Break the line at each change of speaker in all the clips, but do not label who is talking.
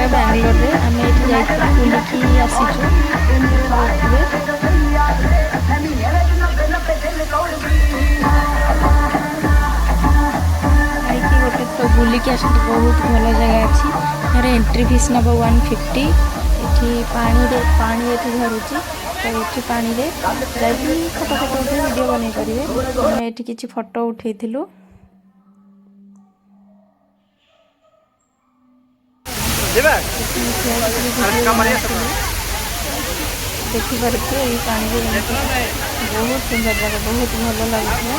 ଜାଗା ବାଙ୍ଗାଲୋରରେ ଆମେ ଏଠି ଯାଇଥିଲୁ ବୁଲିକି ଆସିଛୁ। ଯାଇକି ଗୋଟେ ଥର ବୁଲିକି ଆସନ୍ତୁ, ବହୁତ ଭଲ ଜାଗା ଅଛି। ଏହାର ଏଣ୍ଟ୍ରି ଫିସ୍ ନେବ 150। ଏଠି ପାଣି ଏଠି ଝରୁଛି, ତ ଏଠି ପାଣିରେ ଯାଇକି ଫଟୋ ଉଠେଇ ଭିଡ଼ିଓ ବନେଇ ପାରିବେ। ଆମେ ଏଠି କିଛି ଫଟୋ ଉଠେଇଥିଲୁ। ଦେଖିପାରୁଥିବେ ଏଇ ପାଣିରେ ବହୁତ ସୁନ୍ଦର ଜାଗା, ବହୁତ ଭଲ ଲାଗୁଥିଲା।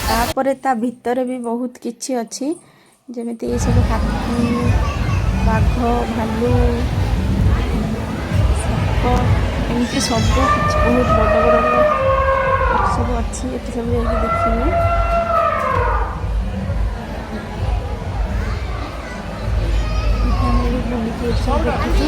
ତାପରେ ତା ଭିତରେ ବି ବହୁତ କିଛି ଅଛି, ଯେମିତି ଏ ସବୁ ହାତୀ, ବାଘ, ଭାଲୁ, ସାପ, ଏମିତି ସବୁ କିଛି ବହୁତ ବଡ଼ ବଡ଼ ସବୁ ଅଛି। ଏଠି ସବୁ ଯାଇକି ଦେଖିବେ। ଆମେ ବି ବୁଲିକି ଏଠି ସବୁ ଦେଖିଛୁ।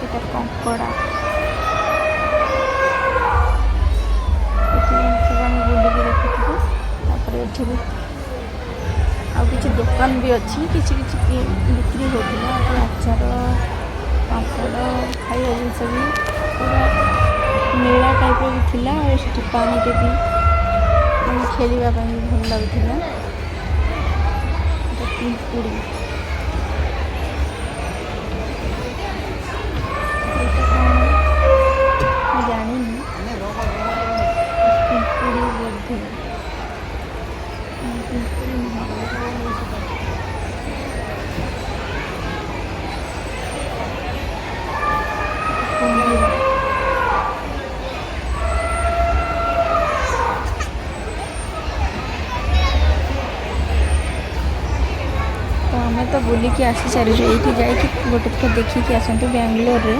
ଏଇଟା କଙ୍କଡ଼ା। ଏଠି ସବୁ ଆମେ ବୁଲିକି ଦେଖିଥିଲୁ। ତାପରେ ଏଠି ବି ଆଉ କିଛି ଦୋକାନ ବି ଅଛି, କିଛି ବିକ୍ରି ହେଉଥିଲା। ଏଠି ଆଚାର, ପାମ୍ପଡ଼, ଖାଇବା ଜିନିଷ ବି ପୁରା ମେଳା ଟାଇପ୍ର ବି ଥିଲା। ଆଉ ସେଠି ପାଣିରେ ବି ମାନେ ଖେଳିବା ପାଇଁ ବି ଭଲ ଲାଗୁଥିଲା। ଏଇଟା ପିମ୍ପୁଡ଼ି। ଏଇଟା କ'ଣ ମୁଁ ଜାଣିନି, ପିମ୍ପୁଡ଼ି ବୋଧେ, ପିମ୍ପୁଡ଼ି ନୁହଁ। କୁମ୍ଭୀର। ତ ଆମେ ତ ବୁଲିକି ଆସି ସାରିଛୁ। ଏଇଠି ଯାଇକି ଗୋଟେ ଥର ଦେଖିକି ଆସନ୍ତୁ ବାଙ୍ଗାଲୋରରେ।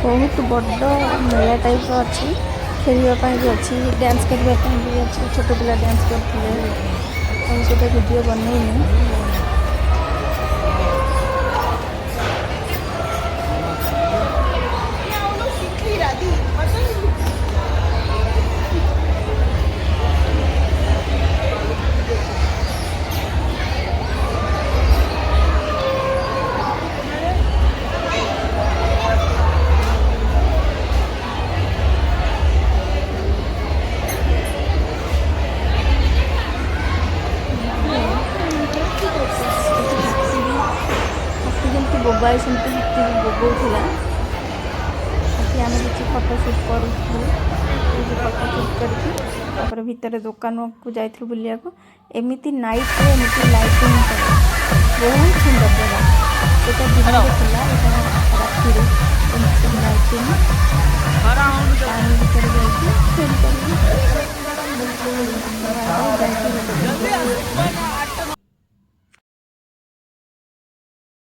ବହୁତ ବଡ଼ ମେଳା ଟାଇପ୍ର ଅଛି। ଖେଳିବା ପାଇଁ ବି ଅଛି, ଡ୍ୟାନ୍ସ କରିବା ପାଇଁ ବି ଅଛି। ଛୋଟ ପିଲା ଡ୍ୟାନ୍ସ କରୁଥିଲେ, ତାଙ୍କ ସହିତ ଭିଡ଼ିଓ ବନେଇନି। ହାତୀ ଯେମିତି ବୋବାଏ ସେମିତି ହାତୀ ବି ବୋବଉଥିଲା। ସେଠି ଆମେ କିଛି ଫଟୋ ସୁଟ୍ କରୁଥିଲୁ। ଏଠି ଫଟୋ ସୁଟ୍ କରିକି ତାପରେ ଭିତରେ ଦୋକାନକୁ ଯାଇଥିଲୁ ବୁଲିବାକୁ। ଏମିତି ନାଇଟ୍ରେ ଏମିତି ଲାଇଟିଂ ସବୁ ବହୁତ ସୁନ୍ଦର ଜାଗା। ସେଇଟା ଦିନରେ ଥିଲା, ଏଇଟା ରାତିରେ ଏମିତି ସବୁ ଲାଇଟିଂ। ପାଣି ଭିତରେ ଯାଇକି ଖେଳିପାରିବୁ। ଯାଇକି